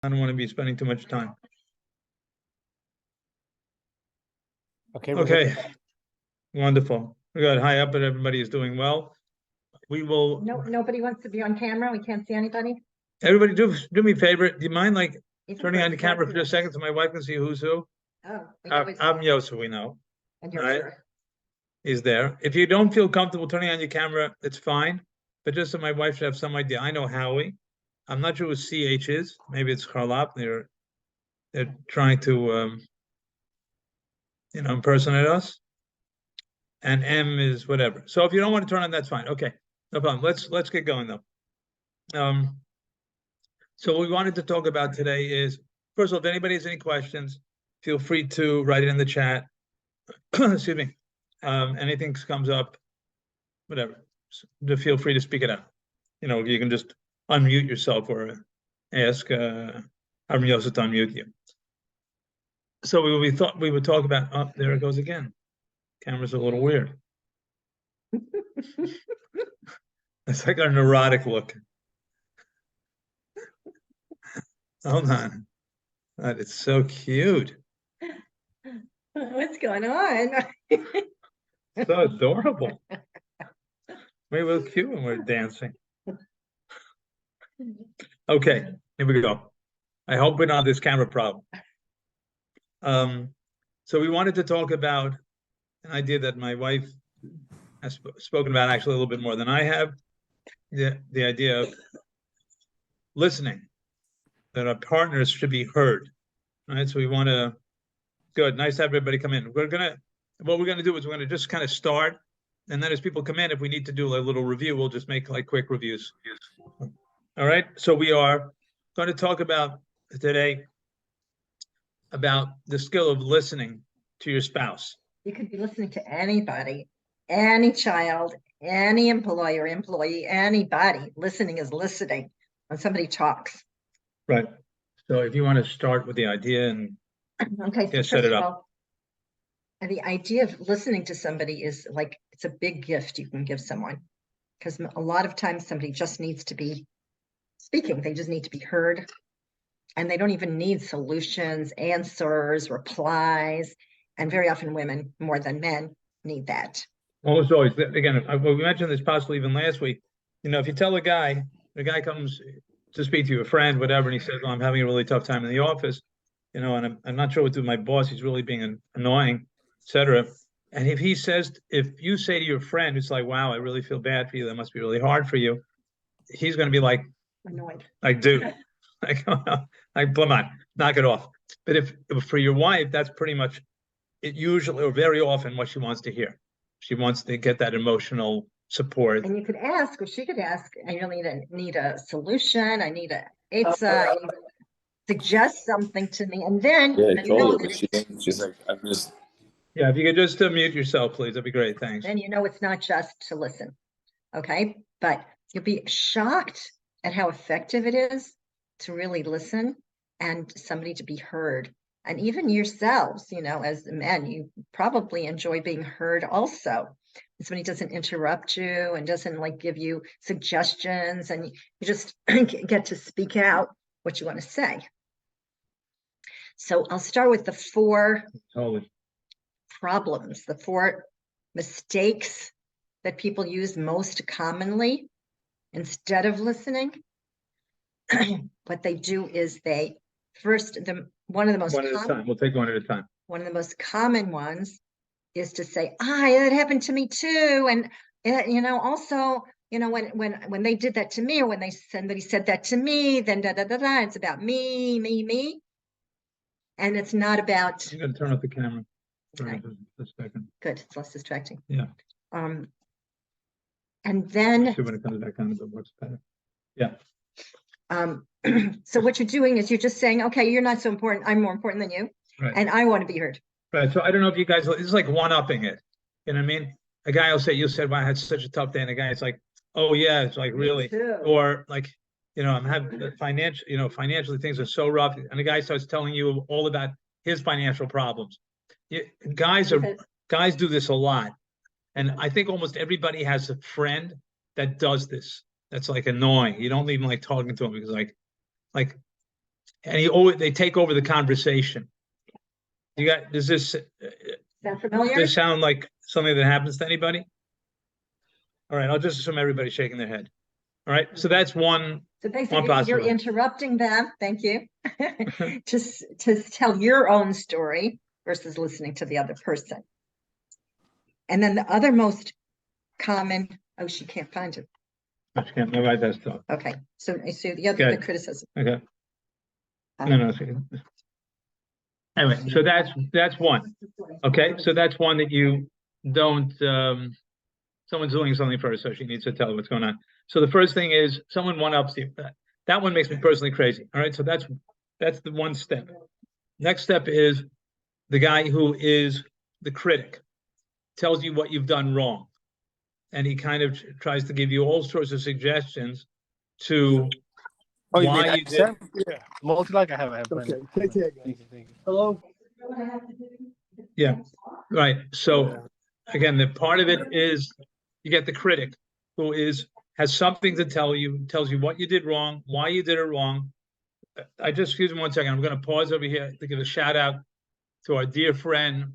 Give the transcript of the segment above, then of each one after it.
I don't want to be spending too much time. Okay. Okay. Wonderful. We're good. Hi up, and everybody is doing well. We will. No, nobody wants to be on camera. We can't see anybody. Everybody, do me a favor. Do you mind Even turning for on the camera for just a second second. so my wife can see who's who? Oh, we I'm always- Yosa, we know. and you're right. sure. He's there. If you don't feel comfortable turning on your camera, it's fine. But just so my wife should have some idea. I know Howie. I'm not sure what CH is. Maybe it's Charlop. They're trying to impersonate us. And M is whatever. So if you don't want to turn on, that's fine. Okay, no problem. Let's get going though. So what we wanted to talk about today is, first of all, if anybody has any questions, feel free to write it in the chat. Excuse me. Anything comes up, whatever, feel free to speak it out. You can just unmute yourself or ask Rabbi Yosef to unmute you. So we thought we would talk about, oh, there it goes again. Camera's a little weird. It's like a neurotic look. Hold on. God, it's so cute. What's going on? So adorable. We look cute when we're dancing. Okay, here we go. I hope we don't have this camera problem. So we wanted to talk about an idea that my wife has spoken about actually a little bit more than I have. The idea of listening, that our partners should be heard. Right. So we want to, good, nice to have everybody come in. What we're gonna do is we're gonna just kind of start, and then as people come in, if we need to do a little review, we'll just make like quick reviews. All right. So we are going to talk about today about the skill of listening to your spouse. You could be listening to anybody, any child, any employer, employee, anybody. Listening is listening when somebody talks. Right. So if you want to start with the idea and Okay, so set it up. all, the idea of listening to somebody is like, it's a big gift you can give someone, because a lot of times somebody just needs to be speaking. They just need to be heard, and they don't even need solutions, answers, replies. And very often women more than men need that. Almost always. Again, we mentioned this possibly even last week. If you tell the guy comes to speak to you, a friend, whatever, and he says, "Well, I'm having a really tough time in the office, and I'm not sure what to do with my boss. He's really being annoying, etc." And if you say to your friend, it's like, "Wow, I really feel bad for you. That must be really hard for you." He's going to be like, Annoyed. Like, dude, like, come on, knock it off. But if for your wife, that's pretty much it. Usually, or very often, what she wants to hear. She wants to get that emotional support. And you could ask, or she could ask, I really need a solution. I need I need to suggest something to me. And then she's like, I'm just. Yeah, if you could just mute yourself, please, that'd be great. Thanks. Then it's not just to listen. Okay. But you'll be shocked at how effective it is to really listen and somebody to be heard. And even yourselves, as men, you probably enjoy being heard also. Somebody doesn't interrupt you and doesn't give you suggestions, and you just get to speak out what you want to say. So I'll start with the 4 problems, the 4 mistakes that people use most commonly instead of listening. What they do is one of the most one at a time. We'll take one at a time. One of the most common ones is to say, it happened to me too. And, also, when they did that to me, or when somebody said that to me, then it's about me. And it's not about. You got to turn off the camera. Okay. A second. Good. It's less distracting. Yeah. And then. When it comes back on, it works better. Yeah. So what you're doing is you're just saying, okay, you're not so important. I'm more important than you. Right. And I want to be heard. Right. So I don't know if you guys, it's like one-upping it. You know what I mean? A guy will say, you said, "Wow, I had such a tough day." And a guy is like, "Oh yeah, it's like really," or like, I'm having financially things are so rough. And the guy starts telling you all about his financial problems. Guys do this a lot. And I think almost everybody has a friend that does this. That's like annoying. You don't even like talking to him because like and they take over the conversation. Does this Sound familiar? sound like something that happens to anybody? All right, I'll just assume everybody's shaking their head. All right, so that's one. So basically, you're possibility. interrupting them. Thank you. to tell your own story versus listening to the other person. And then the other most common, oh, she can't find it. I can't. No, right, that's tough. Okay, so the other, Okay. the criticism. Okay. No. Anyway, so that's one. Okay, so that's one that you don't. Someone's doing something first, so she needs to tell what's going on. So the first thing is someone one-ups you. That one makes me personally crazy. All right, so that's the one step. Next step is the guy who is the critic, tells you what you've done wrong, and he kind of tries to give you all sorts of suggestions to Oh, you why mean you did. Yeah. Multi-like, I have. Okay, take care, guys. Thank you. Hello? Yeah, right. So again, the part of it is you get the critic who has something to tell you, tells you what you did wrong, why you did it wrong. Excuse me 1 second. I'm going to pause over here to give a shout out to our dear friend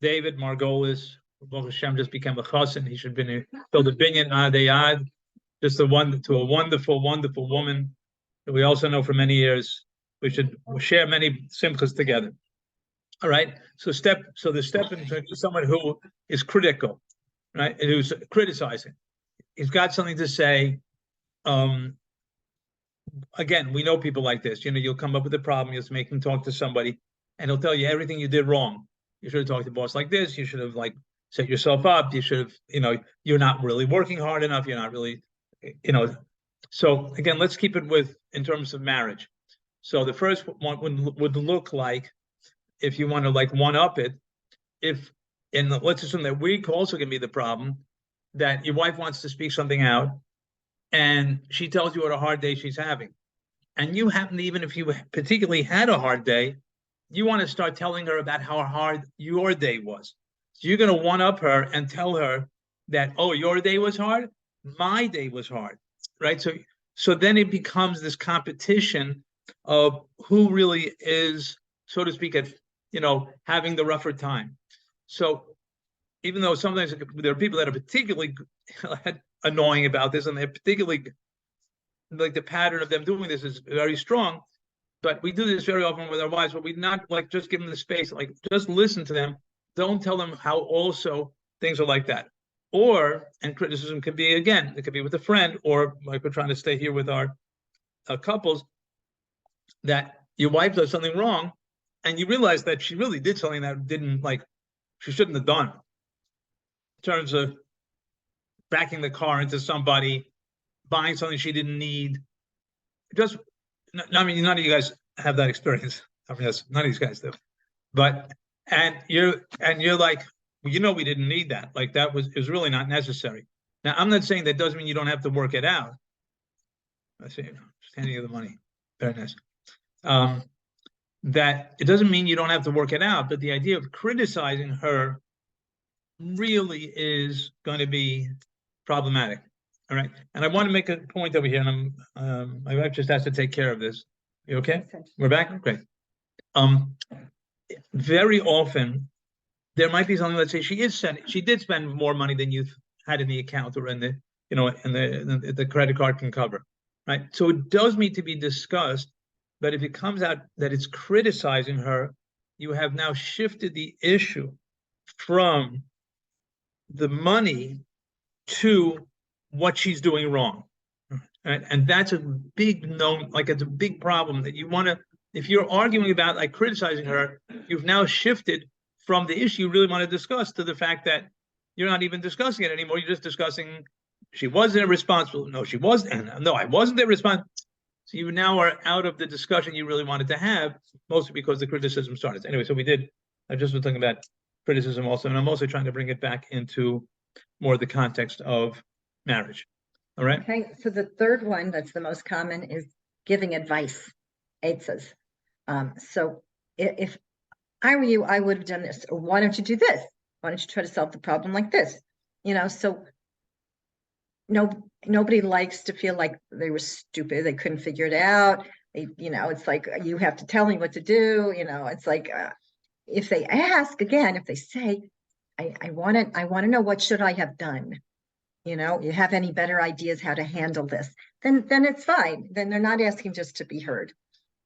David Margolis. Baruch Hashem just became a chassan. He should have built a binyan adayad. Just a wonderful, wonderful woman that we also know for many years. We should share many simchas together. All right. So the step into someone who is critical, right? Who's criticizing. He's got something to say. Again, we know people like this. You'll come up with a problem. You'll make him talk to somebody, and he'll tell you everything you did wrong. You should have talked to the boss like this. You should have set yourself up. You should have, you're not really working hard enough. You're not really, So again, let's keep it in terms of marriage. So the first one would look like, if you want to one up it, let's assume that week also can be the problem, that your wife wants to speak something out, and she tells you what a hard day she's having, and you happen to, even if you particularly had a hard day, you want to start telling her about how hard your day was. So you're going to one up her and tell her that, oh, your day was hard, my day was hard, right? So then it becomes this competition of who really is, so to speak, at having the rougher time. So even though sometimes there are people that are particularly annoying about this, and they're particularly the pattern of them doing this is very strong, but we do this very often with our wives, but we not just give them the space, just listen to them. Don't tell them how also things are like that. And criticism could be, again, it could be with a friend, or we're trying to stay here with our couples, that your wife does something wrong, and you realize that she really did something that she shouldn't have done. In terms of backing the car into somebody, buying something she didn't need. None of you guys have that experience. Yes, none of these guys do. And you're like, we didn't need that. It was really not necessary. Now, I'm not saying that doesn't mean you don't have to work it out. I say, just handing you the money. Very nice. That it doesn't mean you don't have to work it out, but the idea of criticizing her really is going to be problematic. All right. And I want to make a point over here, and my wife just has to take care of this. You okay? We're back? Great. Very often there might be something, let's say she did spend more money than you had in the account or in the credit card can cover. Right. So it does need to be discussed, but if it comes out that it's criticizing her, you have now shifted the issue from the money to what she's doing wrong. Right? And that's a big it's a big problem that you want to, if you're arguing about criticizing her, you've now shifted from the issue you really want to discuss to the fact that you're not even discussing it anymore. You're just discussing she wasn't responsible. No, she wasn't. No, I wasn't responsible. So you now are out of the discussion you really wanted to have, mostly because the criticism started. Anyway, so I just was talking about criticism also, and I'm also trying to bring it back into more the context of marriage. All right. Okay. So the third one that's the most common is giving advice. Eitzes. So if I were you, I would have done this. Or why don't you do this? Why don't you try to solve the problem like this? So nobody likes to feel like they were stupid. They couldn't figure it out. It's like you have to tell me what to do. It's like if they ask again, if they say, I want to know, what should I have done? You have any better ideas how to handle this? Then it's fine. Then they're not asking just to be heard.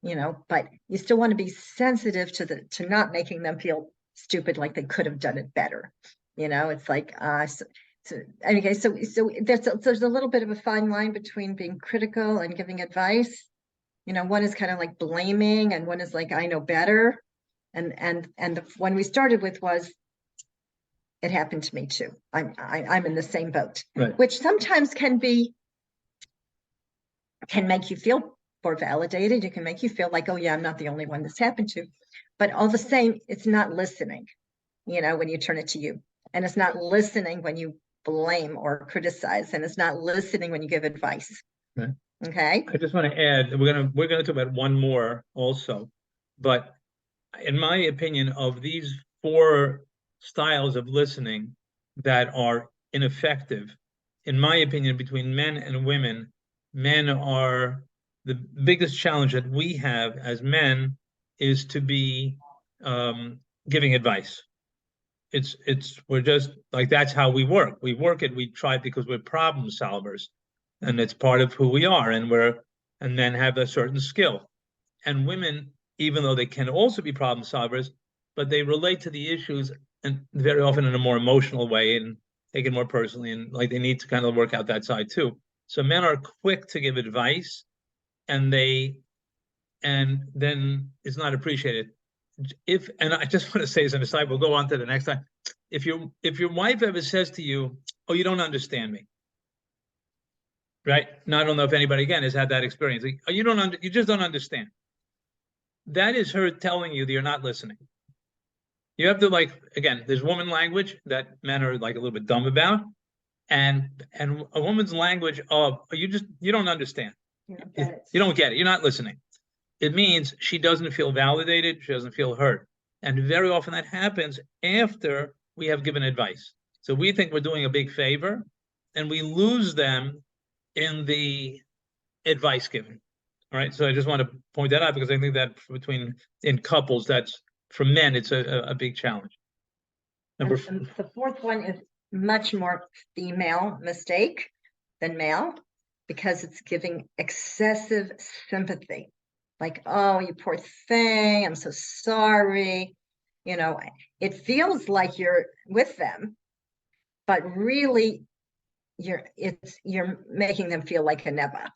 But you still want to be sensitive to not making them feel stupid, like they could have done it better. It's like so there's a little bit of a fine line between being critical and giving advice. One is kind of like blaming, and one is like, I know better. And the one we started with was, it happened to me too. I'm in the same boat, Right. Which sometimes can make you feel more validated. It can make you feel like, oh yeah, I'm not the only one this happened to. But all the same, it's not listening, when you turn it to you. And it's not listening when you blame or criticize. And it's not listening when you give advice. Right. Okay. I just want to add, we're gonna talk about one more also, but in my opinion, of these 4 styles of listening that are ineffective, in my opinion, between men and women, men are the biggest challenge that we have as men is to be giving advice. We're just like, that's how we work. We work it, we try it because we're problem solvers, and it's part of who we are, and men have a certain skill. And women, even though they can also be problem solvers, but they relate to the issues, and very often in a more emotional way, and take it more personally, and like they need to kind of work out that side too. So men are quick to give advice, and then it's not appreciated. And I just want to say as an aside, we'll go on to the next time. If your wife ever says to you, "Oh, you don't understand me," right? Now, I don't know if anybody again has had that experience. Like, "Oh, you just don't understand." That is her telling you that you're not listening. You have to, again, there's woman language that men are like a little bit dumb about, and a woman's language of, you don't understand. You don't get it. You don't get it. You're not listening. It means she doesn't feel validated. She doesn't feel heard. And very often that happens after we have given advice. So we think we're doing a big favor, and we lose them in the advice giving. All right. So I just want to point that out, because I think that in couples, that's, for men, it's a big challenge. And the 4th one is much more female mistake than male, because it's giving excessive sympathy. Like, oh, you poor thing, I'm so sorry. It feels like you're with them, but really you're making them feel like a Neveh.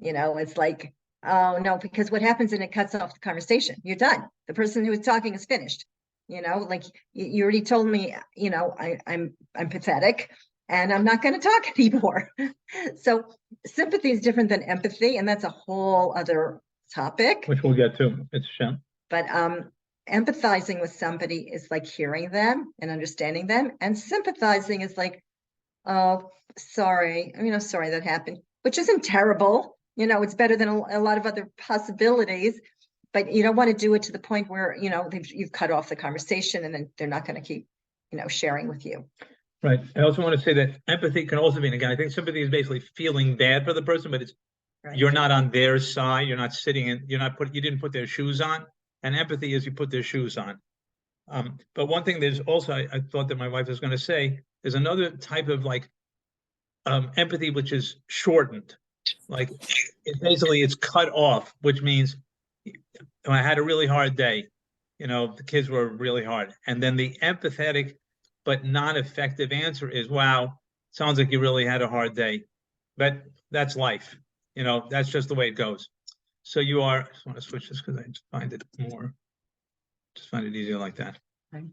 It's like, oh no, because what happens, and it cuts off the conversation. You're done. The person who is talking is finished. Like you already told me, I'm pathetic, and I'm not going to talk anymore. So sympathy is different than empathy, and that's a whole other topic, which we'll get to. It's Shem. But empathizing with somebody is like hearing them and understanding them, and sympathizing is like, oh, sorry, sorry that happened, which isn't terrible. It's better than a lot of other possibilities, but you don't want to do it to the point where, you've cut off the conversation, and then they're not going to keep, sharing with you. Right. I also want to say that empathy can also be, and again, I think sympathy is basically feeling bad for the person, but it's, right, you're not on their side. You're not sitting in, you didn't put their shoes on. And empathy is you put their shoes on. But one thing, there's also, I thought that my wife was going to say, there's another type of empathy, which is shortened. Like, it's cut off, which means, I had a really hard day. The kids were really hard. And then the empathetic but non-effective answer is, wow, sounds like you really had a hard day. But that's life. That's just the way it goes. So I just want to switch this because I just find it easier like that. Right.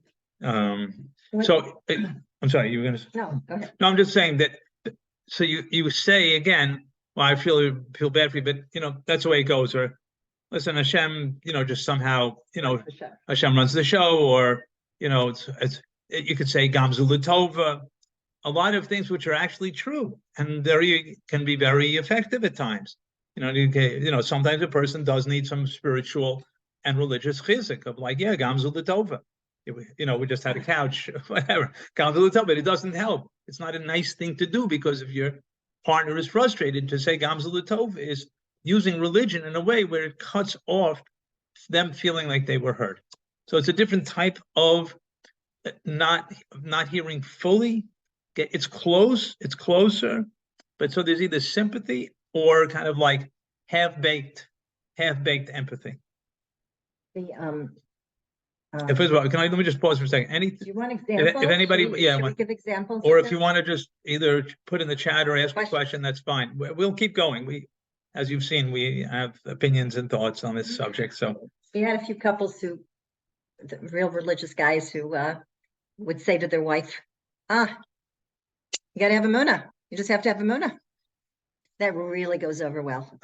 So I'm sorry, you were going to. No, go ahead. No, I'm just saying that. So you say again, well, I feel bad for you, but that's the way it goes. Or listen, Hashem, just somehow, Hashem runs the show, or you could say Gamzu L'Tova. A lot of things which are actually true, and can be very effective at times. Sometimes a person does need some spiritual and religious chizuk of Gamzu L'Tova. We just had a couch, whatever. Gamzu L'Tova, but it doesn't help. It's not a nice thing to do, because if your partner is frustrated, to say Gamzu L'Tova is using religion in a way where it cuts off them feeling like they were heard. So it's a different type of not hearing fully. It's closer, but so there's either sympathy or kind of like half-baked empathy. First of all, let me just pause for a second. Do you want examples? If anybody, should we give examples? or of if you this? want to just either put in the chat or ask a question, that's fine. We'll keep going. As you've seen, we have opinions and thoughts on this subject. So We had a few couples the real religious guys who would say to their wife, you got to have a munah. You just have to have a munah. That really goes over well.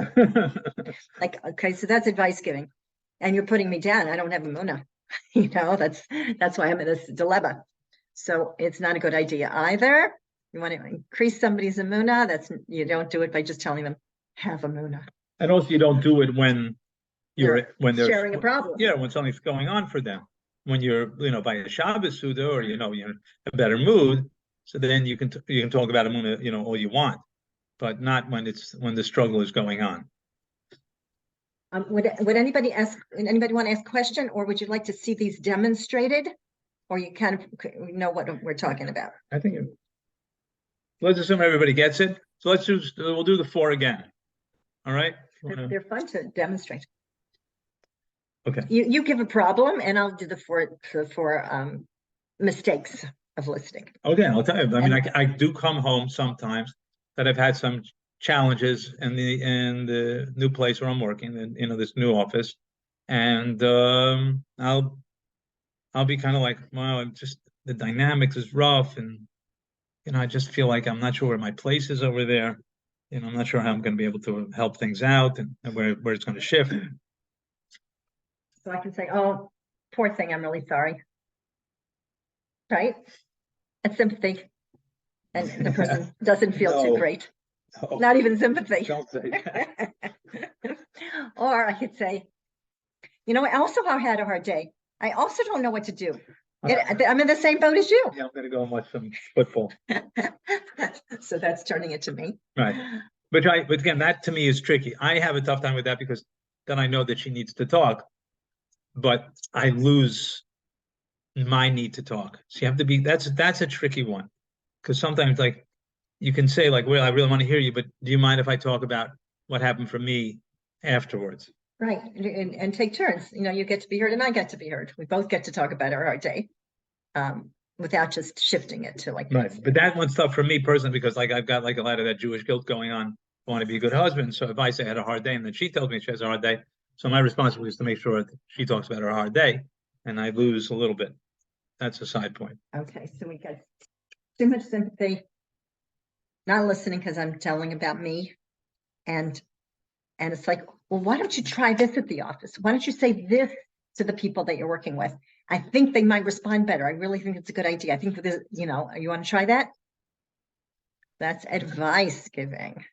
Like, okay, so that's advice giving. And you're putting me down. I don't have a munah. That's why I'm in this dilemma. So it's not a good idea either. You want to increase somebody's emunah. You don't do it by just telling them, have a munah. and also you don't do it when they're sharing a problem. Yeah, when something's going on for them. When you're, by a Shabbos Suda, or you're in a better mood, so then you can talk about emunah, all you want, but not when the struggle is going on. Would anybody want to ask a question, or would you like to see these demonstrated, or you kind of know what we're talking about? I think let's assume everybody gets it. So we'll do the 4 again. All right. They're fun to demonstrate. Okay. You give a problem, and I'll do the four mistakes of listening. Okay, I'll tell you. I mean, I do come home sometimes that I've had some challenges in the new place where I'm working, this new office, and I'll be kind of like, wow, the dynamics is rough, and I just feel like I'm not sure where my place is over there. I'm not sure how I'm going to be able to help things out and where it's going to shift. So I can say, oh, poor thing, I'm really sorry. Right? That's sympathy. And the person doesn't feel too great. No. Not even sympathy. Don't say that. Or I could say, I also had a hard day. I also don't know what to do. I'm in the same boat as you. Yeah, I'm going to go and watch some football. So that's turning it to me. Right. But again, that to me is tricky. I have a tough time with that because then I know that she needs to talk, but I lose my need to talk. So you have to be, that's a tricky one. Because sometimes like you can say like, well, I really want to hear you, but do you mind if I talk about what happened for me afterwards? Right. And take turns. You get to be heard and I get to be heard. We both get to talk about our day without just shifting it to like. Right. But that one's tough for me personally because like I've got like a lot of that Jewish guilt going on. I want to be a good husband. So if I say I had a hard day and then she tells me she has a hard day, so my responsibility is to make sure that she talks about her hard day and I lose a little bit. That's a side point. Okay. So we got too much sympathy, not listening because I'm telling about me. And it's like, well, why don't you try this at the office? Why don't you say this to the people that you're working with? I think they might respond better. I really think it's a good idea. I think for this, you want to try that? That's advice giving.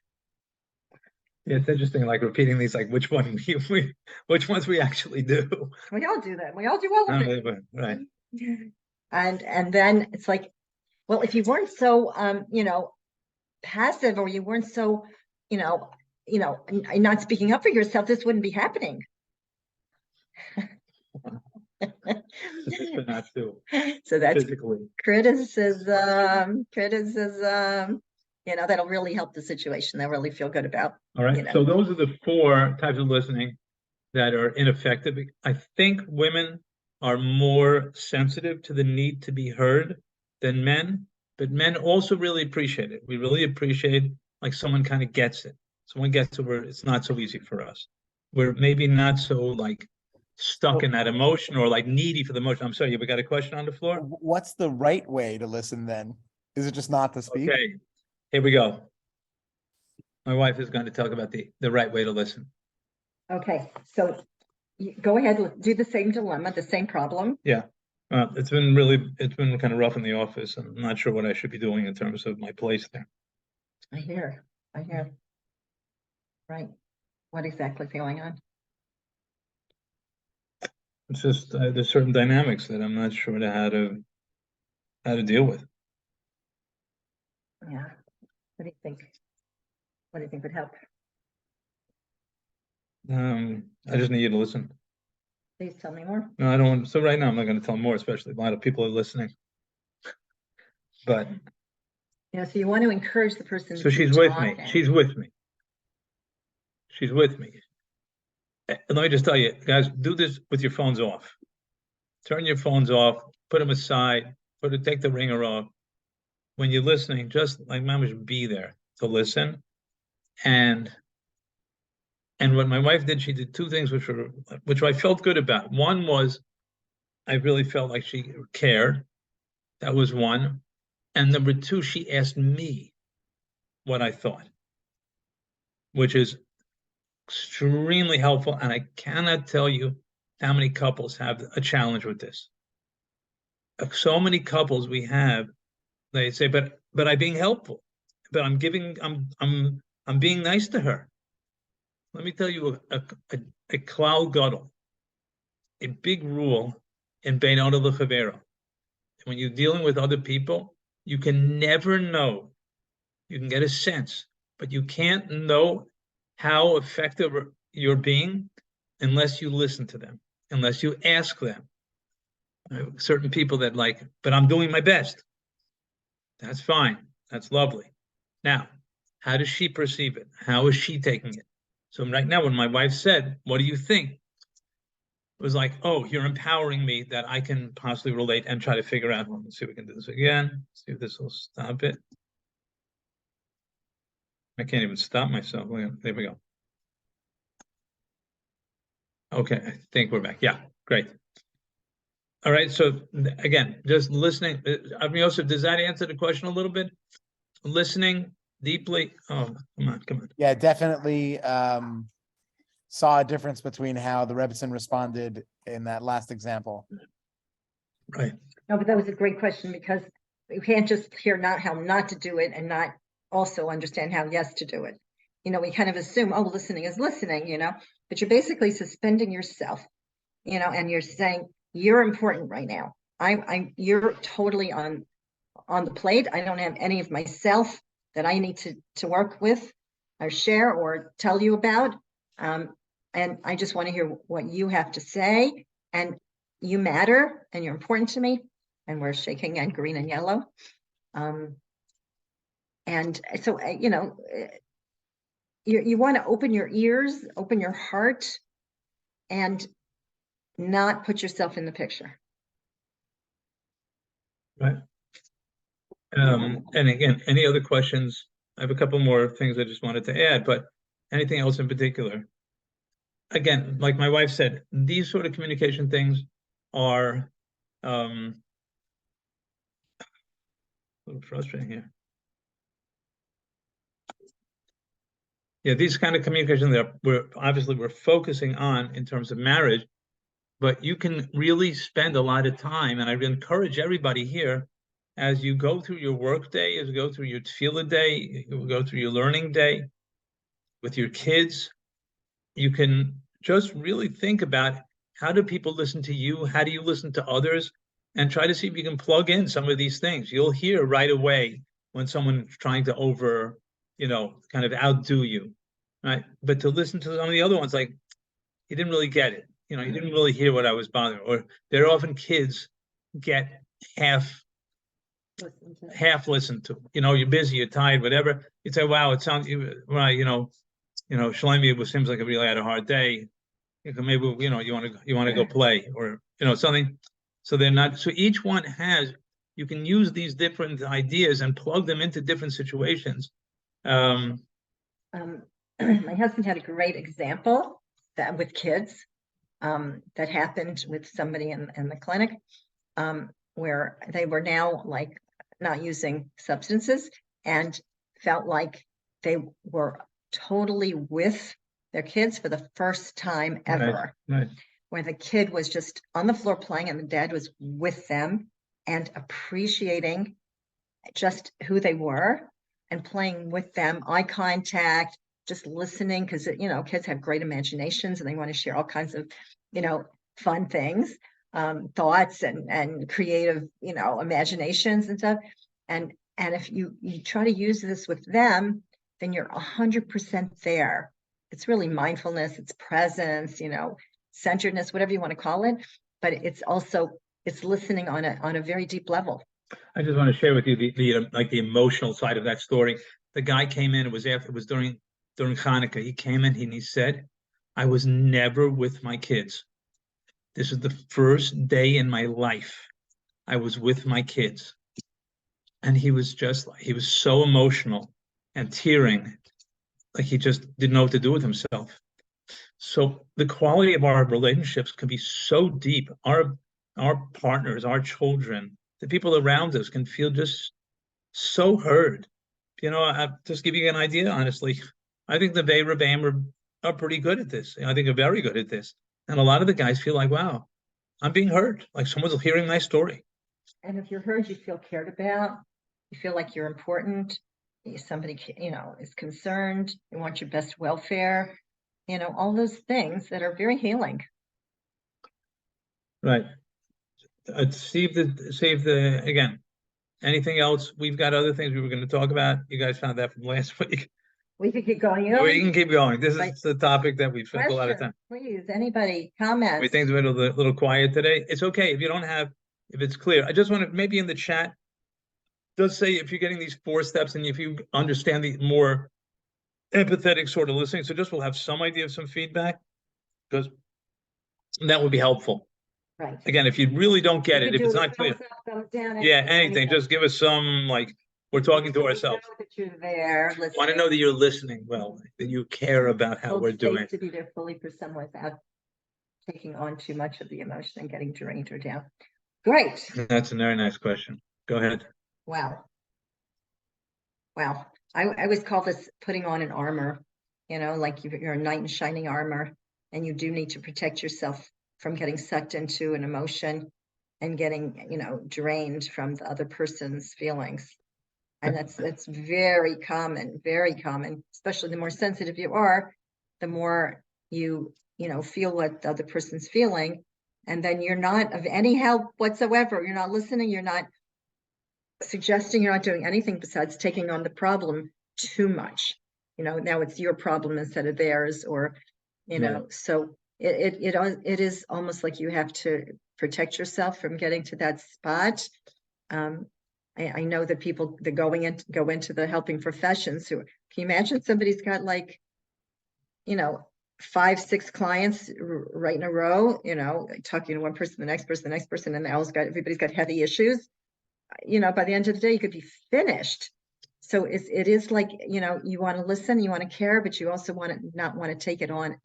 Yeah, it's interesting, like repeating these, like which ones we actually do. We all do that. We all do all of it. Right. And then it's like, well, if you weren't so passive, or you weren't so, not speaking up for yourself, this wouldn't be happening. Not too. So that's physically. Criticism. That'll really help the situation. They'll really feel good about. All right. So those are the 4 types of listening that are ineffective. I think women are more sensitive to the need to be heard than men, but men also really appreciate it. We really appreciate like someone kind of gets it. Someone gets it where it's not so easy for us. We're maybe not so like stuck in that emotion or like needy for the emotion. I'm sorry, we got a question on the floor? What's the right way to listen then? Is it just not to speak? Okay, here we go. My wife is going to talk about the right way to listen. Okay, so go ahead, do the same dilemma, the same problem. Yeah. It's been kind of rough in the office. I'm not sure what I should be doing in terms of my place there. I hear. Right. What exactly is going on? It's just there's certain dynamics that I'm not sure how to deal with. Yeah. What do you think? What do you think would help? I just need you to listen. Please tell me more. No, I don't want, so right now I'm not going to tell more, especially a lot of people are listening. But So you want to encourage the person so to she's keep with me. talking. She's with me. She's with me. And let me just tell you, guys, do this with your phones off. Turn your phones off, put them aside, take the ringer off. When you're listening, just like mama should be there to listen. And what my wife did, she did two things which I felt good about. One was I really felt like she cared. That was one. And number two, she asked me what I thought, which is extremely helpful. And I cannot tell you how many couples have a challenge with this. So many couples we have, they say, but I'm being helpful, but I'm being nice to her. Let me tell you a klal gadol, a big rule in Bein Adam L'Chavero. When you're dealing with other people, you can never know. You can get a sense, but you can't know how effective you're being unless you listen to them, unless you ask them. Certain people that like, but I'm doing my best. That's fine. That's lovely. Now, how does she perceive it? How is she taking it? So right now, when my wife said, what do you think? It was like, oh, you're empowering me that I can possibly relate and try to figure out, well, let's see if we can do this again. See if this will stop it. I can't even stop myself. There we go. Okay, I think we're back. Yeah, great. All right, so again, just listening. Yosef, does that answer the question a little bit? Listening deeply. Oh, come on. Yeah, definitely saw a difference between how the Rebetzin responded in that last example. Right. No, but that was a great question because we can't just hear how not to do it and not also understand how yes to do it. We kind of assume, oh, listening is listening, but you're basically suspending yourself, and you're saying you're important right now. You're totally on the plate. I don't have any of myself that I need to work with or share or tell you about. And I just want to hear what you have to say. And you matter and you're important to me. And we're shaking and green and yellow. And so, you want to open your ears, open your heart, and not put yourself in the picture. Right. And again, any other questions? I have a couple more things I just wanted to add, but anything else in particular? Again, like my wife said, these sort of communication things are a little frustrating here. Yeah, these kind of communications that we're focusing on in terms of marriage, but you can really spend a lot of time, and I encourage everybody here, as you go through your work day, as you go through your tefillah day, you go through your learning day with your kids, you can just really think about how do people listen to you? How do you listen to others? And try to see if you can plug in some of these things. You'll hear right away when someone's trying to kind of outdo you, right? But to listen to some of the other ones, like, you didn't really get it. You didn't really hear what I was bothering. Or there are often kids get half listened to. You're busy, you're tired, whatever. You'd say, wow, it sounds right, Shlomi, it seems like I really had a hard day. Maybe you want to go play or something. So they're not. So each one you can use these different ideas and plug them into different situations. My husband had a great example that with kids that happened with somebody in the clinic where they were now like not using substances and felt like they were totally with their kids for the first time ever. Right. Where the kid was just on the floor playing and the dad was with them and appreciating just who they were and playing with them, eye contact, just listening, because kids have great imaginations and they want to share all kinds of fun things, thoughts and creative imaginations and stuff. And if you try to use this with them, then you're 100% there it's really mindfulness, it's presence, centeredness, whatever you want to call it. But it's also, it's listening on a very deep level. I just want to share with you the emotional side of that story. The guy came in, it was during Hanukkah. He came in and he said, I was never with my kids. This is the first day in my life I was with my kids. And he was so emotional and tearing, like he just didn't know what to do with himself. So the quality of our relationships can be so deep. Our partners, our children, the people around us can feel just so heard. I just give you an idea, honestly. I think the Neveh Rebbeim are pretty good at this. I think they're very good at this. And a lot of the guys feel like, wow, I'm being heard. Like someone's hearing my story. And if you're heard, you feel cared about. You feel like you're important. Somebody, is concerned. They want your best welfare. All those things that are very healing. Right. Save the again. Anything else? We've got other things we were going to talk about. You guys found that from last week. We could keep going. We can keep going. This Right. is the topic that we've spent a lot of time. Please, anybody, comments? We think it's been a little quiet today. It's okay if you don't have, if it's clear. I just want to, maybe in the chat, does say if you're getting these 4 steps and if you understand the more empathetic sort of listening. So just we'll have some idea of some feedback, because that would be helpful. Right. Again, if you really don't get it, if it's not clear, thumbs down, yeah, anything, just give us some, like, we're talking to ourselves. Know that you're there. Want to know that you're listening well, that you care about how we're doing. To be there fully for someone without taking on too much of the emotion and getting drained or down. Great. That's a very nice question. Go ahead. Wow. I always call this putting on an armor, like you're a knight in shining armor, and you do need to protect yourself from getting sucked into an emotion and getting, drained from the other person's feelings. And that's very common, especially the more sensitive you are, the more you feel what the other person's feeling. And then you're not of any help whatsoever. You're not listening. You're not suggesting, you're not doing anything besides taking on the problem too much. Now it's your problem instead of theirs, or, so it is almost like you have to protect yourself from getting to that spot. I know that people that go into the helping professions, who, can you imagine somebody's got 5-6 clients right in a row, talking to one person, the next person, and everybody's got heavy issues. By the end of the day, you could be finished. So it is like, you want to listen, you want to care, but you also not want to take it on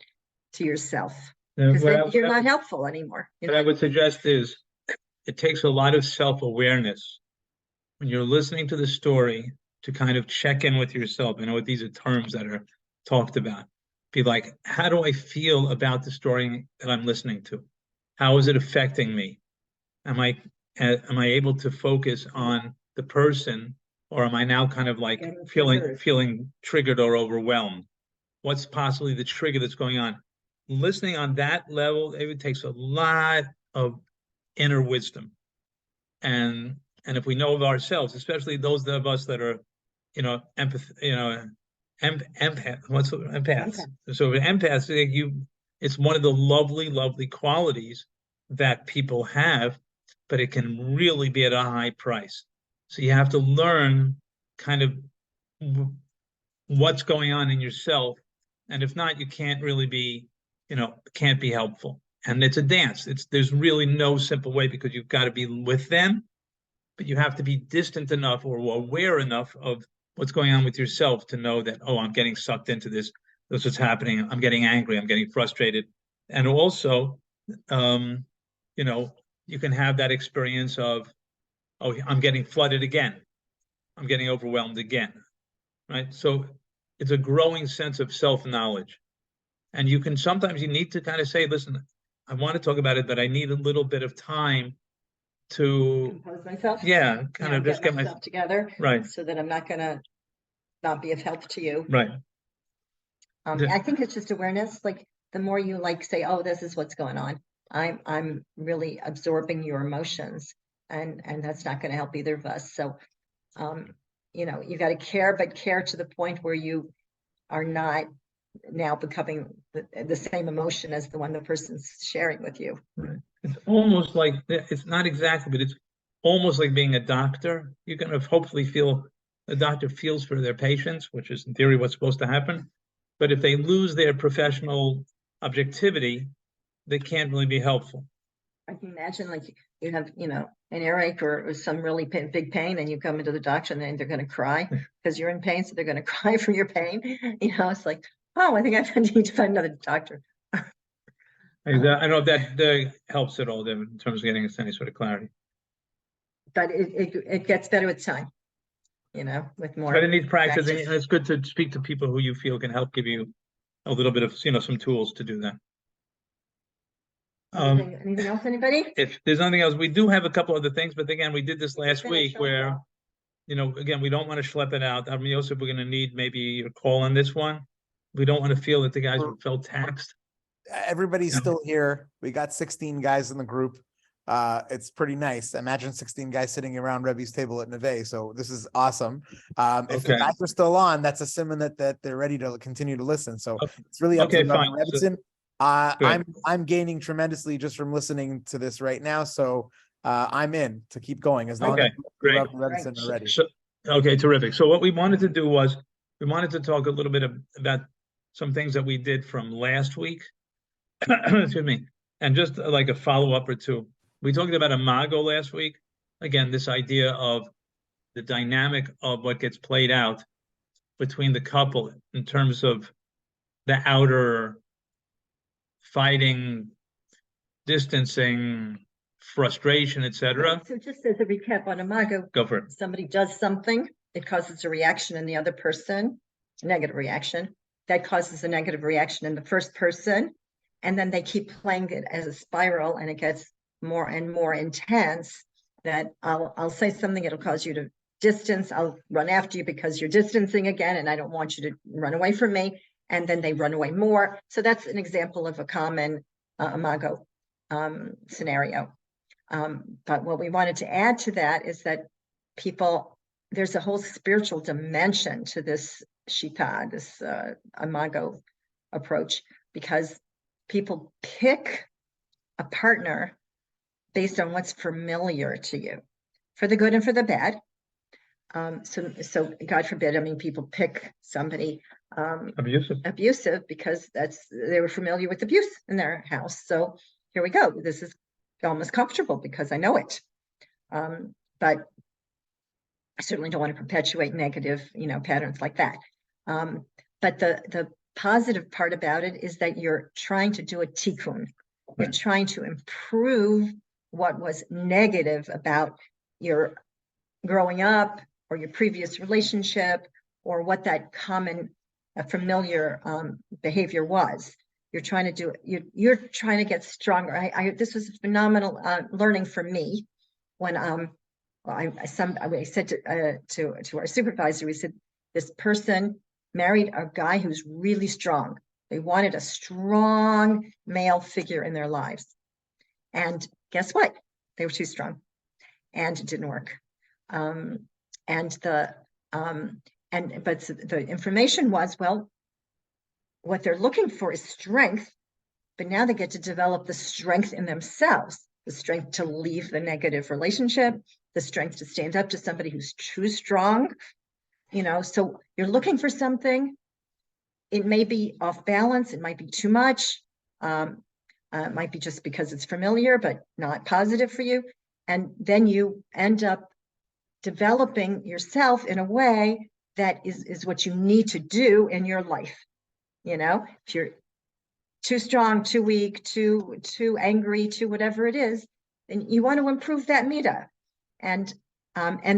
to yourself, because you're not helpful anymore. What I would suggest is it takes a lot of self-awareness when you're listening to the story to kind of check in with yourself. I know these are terms that are talked about. Be like, how do I feel about the story that I'm listening to? How is it affecting me? Am I able to focus on the person, or am I now kind of like feeling triggered or overwhelmed? What's possibly the trigger that's going on? Listening on that level, it takes a lot of inner wisdom. And if we know of ourselves, especially those of us that are, empaths. So empaths, it's one of the lovely qualities that people have, but it can really be at a high price. So you have to learn kind of what's going on in yourself. And if not, you can't really be, can't be helpful. And it's a dance. There's really no simple way, because you've got to be with them, but you have to be distant enough or aware enough of what's going on with yourself to know that, oh, I'm getting sucked into this. This is what's happening. I'm getting angry. I'm getting frustrated. And also, you can have that experience of, oh, I'm getting flooded again. I'm getting overwhelmed again, right? So it's a growing sense of self-knowledge. And sometimes you need to kind of say, listen, I want to talk about it, but I need a little bit of time to compose myself. Yeah, kind of just get myself together. Right. So that I'm not going to not be of help to you. Right. I think it's just awareness. Like the more you say, oh, this is what's going on. I'm really absorbing your emotions, and that's not going to help either of us. So, you got to care, but care to the point where you are not now becoming the same emotion as the one the person's sharing with you. It's almost like, it's not exactly, but it's almost like being a doctor. You're going to hopefully feel, the doctor feels for their patients, which is in theory what's supposed to happen. But if they lose their professional objectivity, they can't really be helpful. I can imagine, like, you have, an earache or some really big pain, and you come into the doctor and then they're going to cry because you're in pain. So they're going to cry for your pain. It's like, oh, I think I need to find another doctor. I don't know if that helps at all in terms of getting any sort of clarity. But it gets better with time, with more. But it needs practice, practice. and it's good to speak to people who you feel can help give you a little bit of, some tools to do that. Anything else, anybody? If there's nothing else, we do have a couple other things, but again, we did this last finish week up, where, again, we don't want to schlep it out. I mean, Yosef, we're going to need maybe a call on this one. We don't want to feel that the guys felt taxed. Everybody's still here. We got 16 guys in the group. It's pretty nice. Imagine 16 guys sitting around Rebbe's table at Neveh. So this is awesome. If the Okay. guys are still on, that's a simon that they're ready to continue to listen. So Okay. it's really up Okay, to Rabbi fine. Rebetzin. Good. I'm gaining tremendously just from listening to this right now. So I'm in to keep going as long Okay, as great. Rabbi Rebetzin are ready. Okay, terrific. So what we wanted to do was, we wanted to talk a little bit about some things that we did from last week. Excuse me. And just like a follow-up or two. We talked about imago last week. Again, this idea of the dynamic of what gets played out between the couple in terms of the outer fighting, distancing, frustration, etc. So just as a recap on imago, Go for it. somebody does something, it causes a reaction in the other person, a negative reaction. That causes a negative reaction in the first person. And then they keep playing it as a spiral, and it gets more and more intense. That I'll say something, it'll cause you to distance. I'll run after you because you're distancing again, and I don't want you to run away from me. And then they run away more. So that's an example of a common imago scenario. But what we wanted to add to that is that there's a whole spiritual dimension to this shita, this imago approach, because people pick a partner based on what's familiar to you, for the good and for the bad. So God forbid, people pick somebody abusive because they were familiar with abuse in their house. So here we go. This is almost comfortable because I know it. But I certainly don't want to perpetuate negative, patterns like that. But the positive part about it is that you're trying to do a tikkun. You're trying to improve what was negative about your growing up or your previous relationship, or what that common familiar behavior was. You're trying to do it. You're trying to get stronger. This was phenomenal learning for me when I said to our supervisor, we said, this person married a guy who's really strong. They wanted a strong male figure in their lives. And guess what? They were too strong, and it didn't work. But the information was, well, what they're looking for is strength, but now they get to develop the strength in themselves, the strength to leave the negative relationship, the strength to stand up to somebody who's too strong. So you're looking for something. It may be off balance. It might be too much. It might be just because it's familiar, but not positive for you. And then you end up developing yourself in a way that is what you need to do in your life. If you're too strong, too weak, too angry, too whatever it is, then you want to improve that midah. And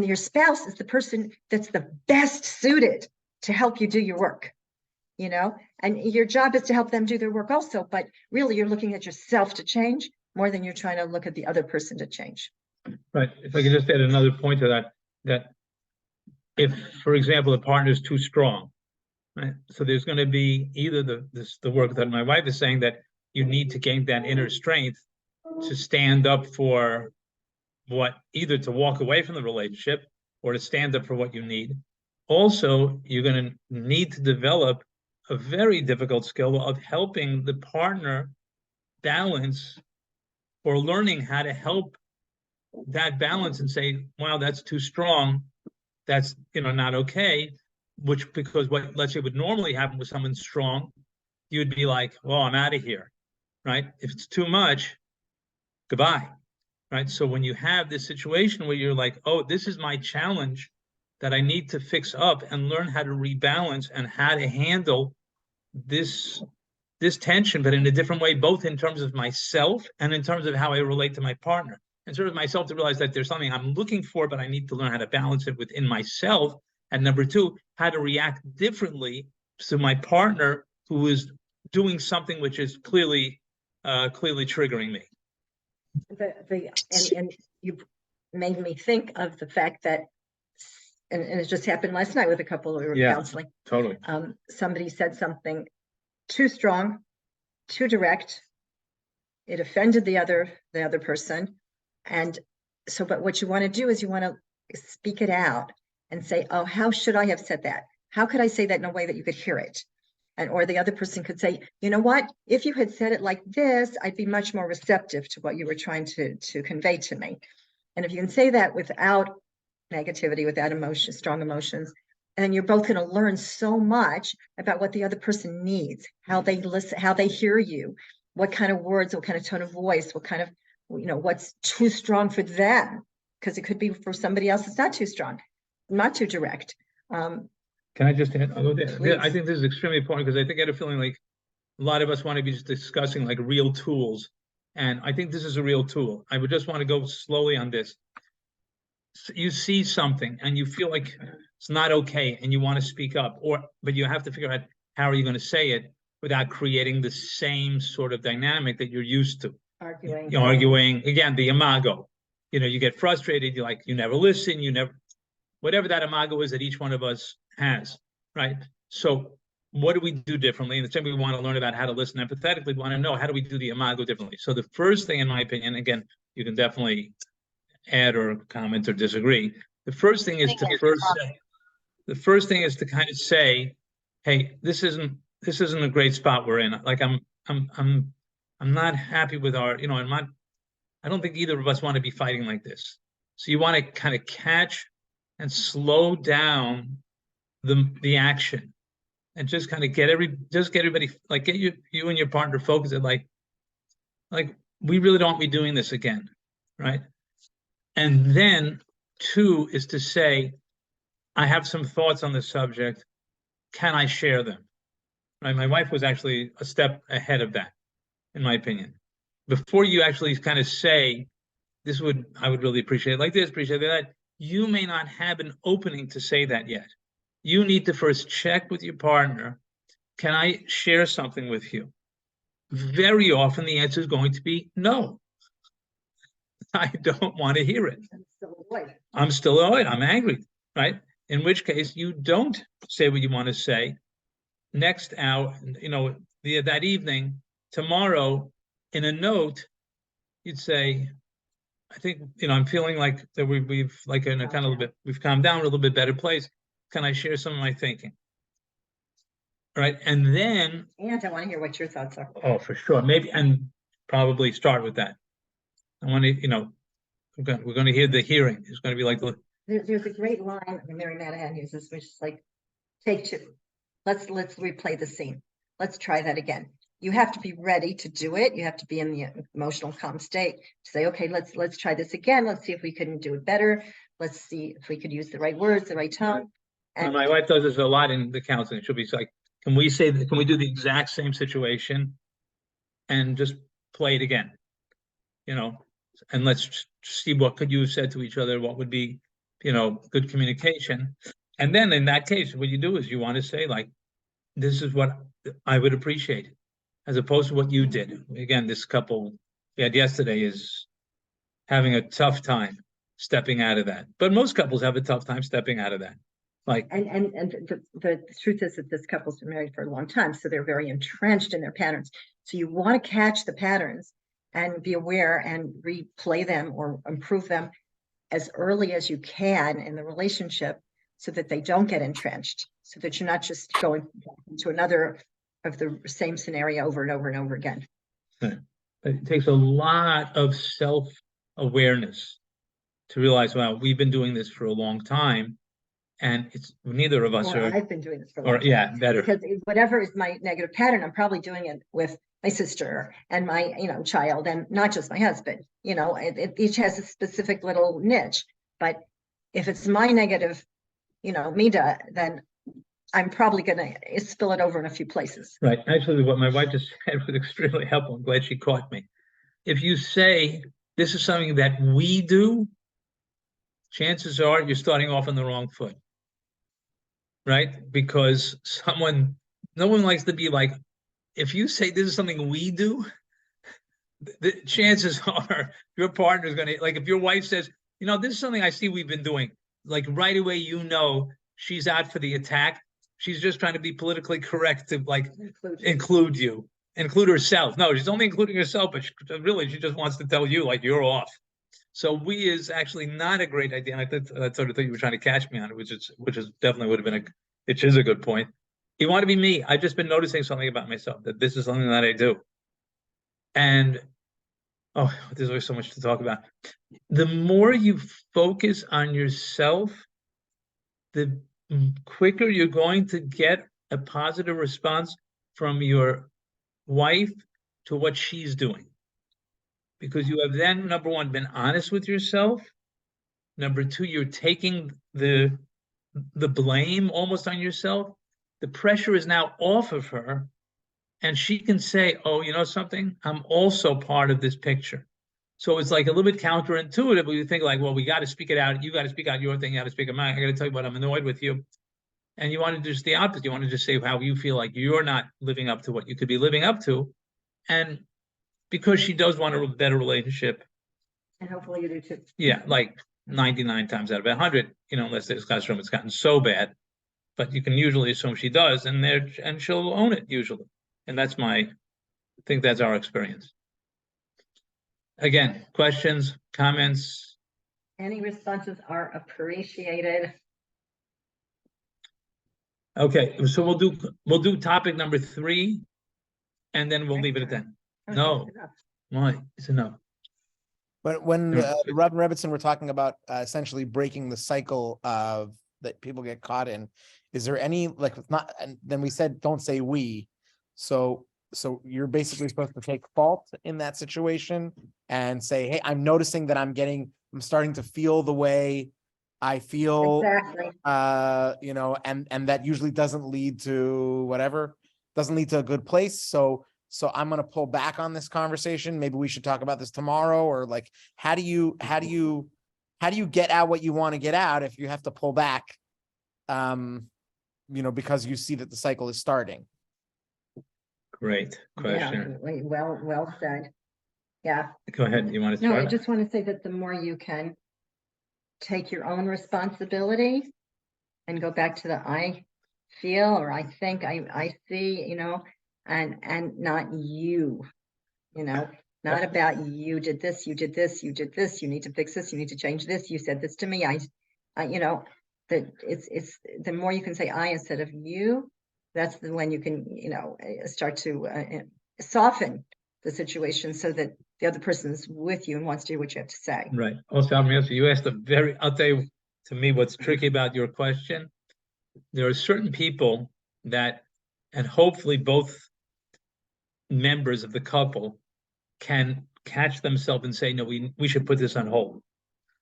your spouse is the person that's the best suited to help you do your work, and your job is to help them do their work also. But really, you're looking at yourself to change more than you're trying to look at the other person to change. Right. If I could just add another point to that if, for example, the partner is too strong, right? So there's going to be either the work that my wife is saying, that you need to gain that inner strength to stand up for either to walk away from the relationship or to stand up for what you need. Also, you're going to need to develop a very difficult skill of helping the partner balance, or learning how to help that balance and say, wow, that's too strong. That's, not okay. Which, because what, let's say, would normally happen with someone strong, you would be like, well, I'm out of here, right? If it's too much, goodbye, right? So when you have this situation where you're like, oh, this is my challenge that I need to fix up and learn how to rebalance and how to handle this tension, but in a different way, both in terms of myself and in terms of how I relate to my partner. In terms of myself, to realize that there's something I'm looking for, but I need to learn how to balance it within myself. And number two, how to react differently to my partner who is doing something which is clearly triggering me. And you made me think of the fact that, and it just happened last night with a couple we were counseling. Totally. Somebody said something too strong, too direct. It offended the other person. And so, but what you want to do is you want to speak it out and say, oh, how should I have said that? How could I say that in a way that you could hear it? And, or the other person could say, you know what, if you had said it like this, I'd be much more receptive to what you were trying to convey to me. And if you can say that without negativity, without emotion, strong emotions, and you're both going to learn so much about what the other person needs, how they listen, how they hear you, what kind of words, what kind of tone of voice, what kind of, what's too strong for them, because it could be for somebody else it's not too strong, not too direct. Can I just add? I think this is extremely important, because I think I had a feeling like a lot of us want to be just discussing like real tools. And I think this is a real tool. I would just want to go slowly on this. You see something and you feel like it's not okay and you want to speak up, but you have to figure out how are you going to say it without creating the same sort of dynamic that you're used to. Arguing again, the imago. You get frustrated, you never listen, whatever that imago is that each one of us has, right? So what do we do differently? And the same, we want to learn about how to listen empathetically. We want to know, how do we do the imago differently? So the first thing, in my opinion, again, you can definitely add or comment or disagree. The first thing is to kind of say, hey, this isn't a great spot we're in. Like I'm not happy with our, I don't think either of us want to be fighting like this. So you want to kind of catch and slow down the action, and just kind of get everybody, like get you and your partner focused at like we really don't want to be doing this again, right? And then two is to say, I have some thoughts on this subject. Can I share them? Right? My wife was actually a step ahead of that, in my opinion. Before you actually kind of say, I would really appreciate it like this, appreciate that, you may not have an opening to say that yet. You need to first check with your partner. Can I share something with you? Very often the answer is going to be no. I don't want to hear it. I'm still annoyed. I'm angry, right? In which case you don't say what you want to say. Next hour, that evening, tomorrow, in a note, you'd say, I think, I'm feeling like that we've like in a kind of a bit, we've calmed down, a little bit better place. Can I share some of my thinking? Right. And then. And I want to hear what your thoughts are. Oh, for sure. Maybe, and probably start with that. I want to, we're going to hear the hearing. It's going to be like there's a great line Mary Manahan uses, which is like, take two. Let's replay the scene. Let's try that again. You have to be ready to do it. You have to be in the emotional calm state to say, okay, let's try this again. Let's see if we can do it better. Let's see if we could use the right words, the right tone. And my wife does this a lot in the counseling. She'll be like, can we do the exact same situation and just play it again? And let's see what could you have said to each other, what would be, good communication. And then in that case, what you do is you want to say, like, this is what I would appreciate, as opposed to what you did. Again, this couple we had yesterday is having a tough time stepping out of that. But most couples have a tough time stepping out of that. Like, and the truth is that this couple's been married for a long time, so they're very entrenched in their patterns. So you want to catch the patterns and be aware and replay them or improve them as early as you can in the relationship, so that they don't get entrenched, so that you're not just going back into another of the same scenario over and over and over again. It takes a lot of self-awareness to realize, wow, we've been doing this for a long time, and it's neither of us Or are, I've been doing this for a long or time. yeah, better. Because whatever is my negative pattern, I'm probably doing it with my sister and my, child, and not just my husband. It each has a specific little niche. But if it's my negative, mida, then I'm probably going to spill it over in a few places. Right. Actually, what my wife just said was extremely helpful. I'm glad she caught me. If you say this is something that we do, chances are you're starting off on the wrong foot. Right? Because no one likes to be like, if you say this is something we do, the chances are your partner is going to, like, if your wife says, this is something I see we've been doing, like right away, she's out for the attack. She's just trying to be politically correct to like include herself. No, she's only including herself, but she just wants to tell you like you're off. So we is actually not a great idea. And I sort of thought you were trying to catch me on it, which is definitely would have been it is a good point. You want to be me. I've just been noticing something about myself, that this is something that I do. And there's always so much to talk about. The more you focus on yourself, the quicker you're going to get a positive response from your wife to what she's doing. Because you have then, number one, been honest with yourself. Number two, you're taking the blame almost on yourself. The pressure is now off of her, and she can say, oh, you know something? I'm also part of this picture. So it's like a little bit counterintuitive, but you think like, well, we got to speak it out. You got to speak out your thing. You got to speak out mine. I got to tell you what, I'm annoyed with you. And you want to do just the opposite. You want to just say how you feel like you're not living up to what you could be living up to. And because she does want a better relationship. And hopefully you do too. Yeah, like 99 times out of 100, unless this classroom has gotten so bad. But you can usually assume she does, and she'll own it usually. And I think that's our experience. Again, questions, comments? Any responses are appreciated. Okay, so we'll do topic number 3, and then we'll leave it at that. No, why? It's enough. But when Rabbi Rebetzin were talking about essentially breaking the cycle of that people get caught in, is there any and then we said don't say we, so you're basically supposed to take fault in that situation and say, hey, I'm noticing that I'm starting to feel the way I feel, exactly. And that usually doesn't lead to a good place. So I'm going to pull back on this conversation. Maybe we should talk about this tomorrow, or like, how do you get out what you want to get out if you have to pull back, because you see that the cycle is starting? Great question. Yeah, well said. Yeah. Go ahead. You want to No, start? I just want to say that the more you can take your own responsibility and go back to the I feel, or I think, I see, and not you, not about you did this, you did this, you did this, you need to fix this, you need to change this, you said this to me, that it's the more you can say I instead of you, that's when you can, start to soften the situation so that the other person's with you and wants to hear what you have to say. Right. Also, you asked I'll tell you, to me, what's tricky about your question. There are certain people that, and hopefully both members of the couple can catch themselves and say, no, we should put this on hold.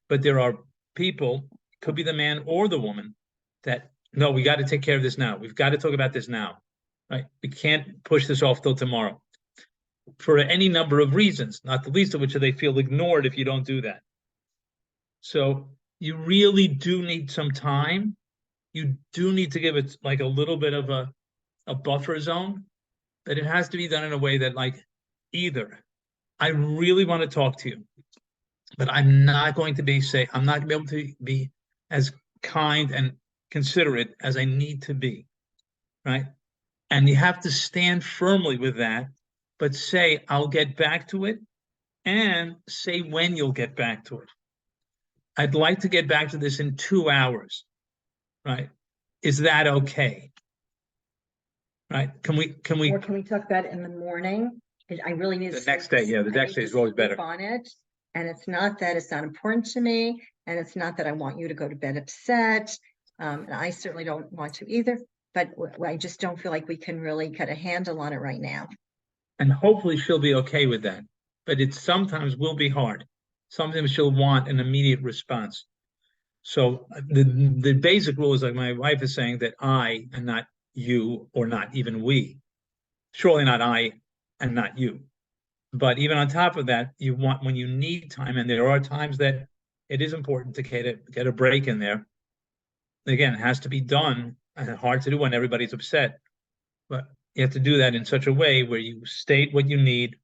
But there are people, could be the man or the woman, that, no, we got to take care of this now. We've got to talk about this now, right? We can't push this off till tomorrow for any number of reasons, not the least of which are they feel ignored if you don't do that. So you really do need some time. You do need to give it like a little bit of a buffer zone, but it has to be done in a way that, like, either I really want to talk to you, but I'm not going to be able to be as kind and considerate as I need to be, right? And you have to stand firmly with that, but say, I'll get back to it, and say when you'll get back to it. I'd like to get back to this in 2 hours, right? is that okay? Right? Can we Or can we talk about it in the morning? I really need The to next day, yeah, the I next need day to is always sleep better. on it. And it's not that it's not important to me, and it's not that I want you to go to bed upset. And I certainly don't want to either, but I just don't feel like we can really get a handle on it right now. and hopefully she'll be okay with that. But it sometimes will be hard. Sometimes she'll want an immediate response. So the basic rule is like my wife is saying that I and not you, or not even we. Surely not I and not you. But even on top of that, you want, when you need time, and there are times that it is important to get a break in there. Again, it has to be done, and hard to do when everybody's upset. But you have to do that in such a way where you state what you need,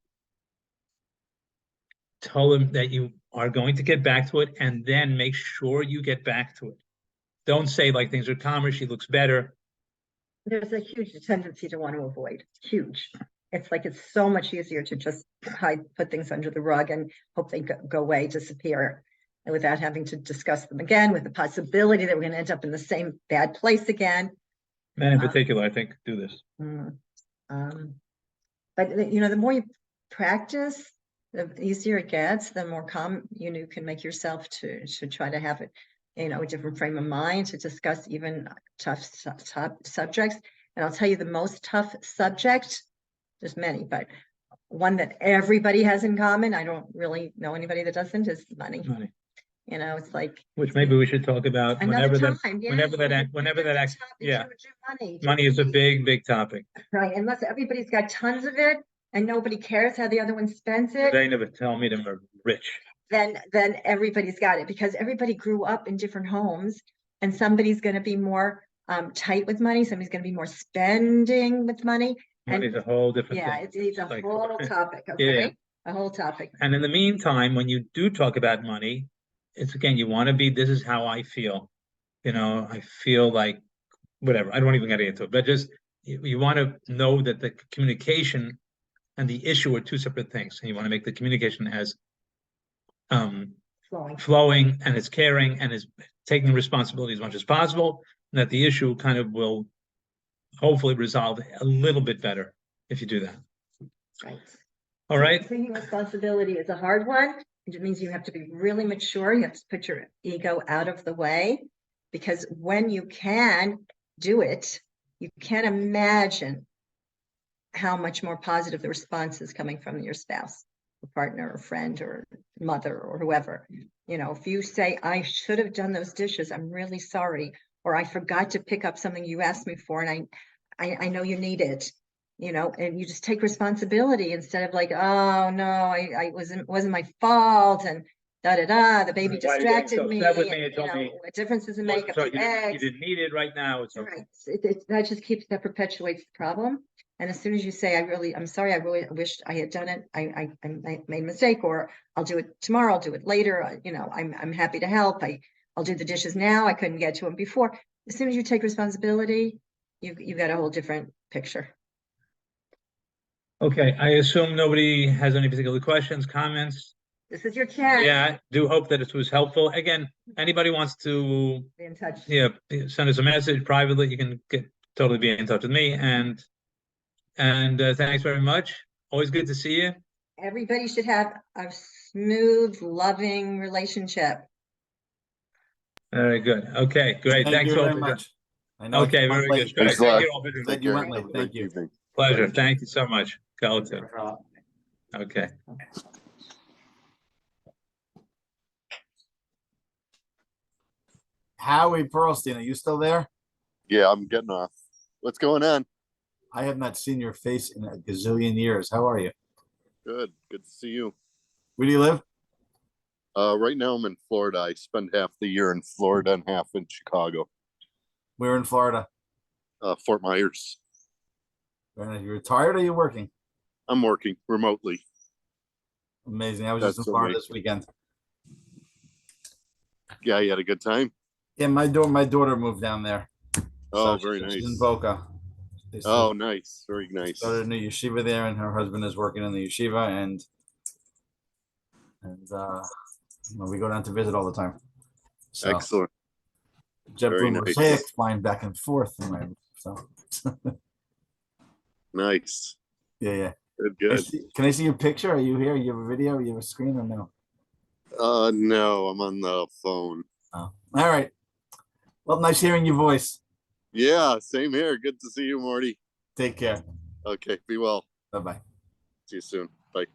tell them that you are going to get back to it, and then make sure you get back to it. Don't say like things are calmer, she looks better. There's a huge tendency to want to avoid, huge. It's like it's so much easier to just put things under the rug and hope they go away, disappear, and without having to discuss them again, with the possibility that we're going to end up in the same bad place again. Men in particular, I think, do this. But you know, the more you practice, the easier it gets, the more calm you can make yourself to try to have it, you know, a different frame of mind to discuss even tough subjects. And I'll tell you the most tough subject, there's many, but one that everybody has in common, I don't really know anybody that doesn't, is money. Money. You know, it's like, Which maybe we should talk about another whenever time. yeah, money is a big topic. Right, unless everybody's got tons of it and nobody cares how the other one spends it, They never tell me they're rich. then everybody's got it, because everybody grew up in different homes, and somebody's going to be more tight with money, somebody's going to be more spending with money. Money's a whole different Yeah, thing. it's a Like, whole topic. Okay, a whole topic. And in the meantime, when you do talk about money, it's again, you want to be, this is how I feel. You know, I feel like whatever. I don't even get into it, but just you want to know that the communication and the issue are two separate things, and you want to make the communication as flowing and as caring and as taking responsibility as much as possible, and that the issue kind of will hopefully resolve a little bit better if you do that. Right. All right. Taking responsibility is a hard one. It means you have to be really mature. You have to put your ego out of the way, because when you can do it, you can't imagine how much more positive the response is coming from your spouse, or partner, or friend, or mother, or whoever. You know, if you say, I should have done those dishes, I'm really sorry, or I forgot to pick up something you asked me for, and I know you need it, you know, and you just take responsibility instead of like, oh no, I wasn't my fault, and the baby distracted me, and, you know, what difference does it make? You didn't need it right now. It's okay. That just that perpetuates the problem. And as soon as you say, I'm sorry, I really wished I had done it, I made a mistake, or I'll do it tomorrow, I'll do it later, you know, I'm happy to help, I'll do the dishes now, I couldn't get to them before. As soon as you take responsibility, you've got a whole different picture. Okay, I assume nobody has any particular questions, comments. This is your chance. Yeah, I do hope that it was helpful. Again, anybody wants to Be in touch. Yeah, send us a message privately. You can totally be in touch with me. And thanks very much. Always good to see you. Everybody should have a smooth, loving relationship. Very good. Okay, great. Thank Thanks you all very for much. I know it's Okay, a month very late. good. Thanks a lot. Glad you weren't late. Thank you. Pleasure. Thank you so much. Go to. Okay. Howie Pearlstein, are you still there? Yeah, I'm getting off. What's going on? I have not seen your face in a gazillion years. How are you? Good. Good to see you. Where do you live? Right now I'm in Florida. I spend half the year in Florida and half in Chicago. Where in Florida? Fort Myers. Are you retired or are you working? I'm working remotely. Amazing. I was just in Florida this weekend. Yeah, you had a good time? Yeah, my daughter moved down there. Oh, So very she's nice. in Boca. Oh, nice. Very nice. Started a new yeshiva there, and her husband is working in the yeshiva, and you know, we go down to visit all the time. So Excellent. Very JetBlue nice. Mosaic flying back and forth. So Nice. yeah. Good, good. Can I see your picture? Are you here? You have a video? You have a screen or no? No, I'm on the phone. Oh, all right. Well, nice hearing your voice. Yeah, same here. Good to see you, Marty. Take care. Okay, be well. Bye-bye. See you soon. Bye.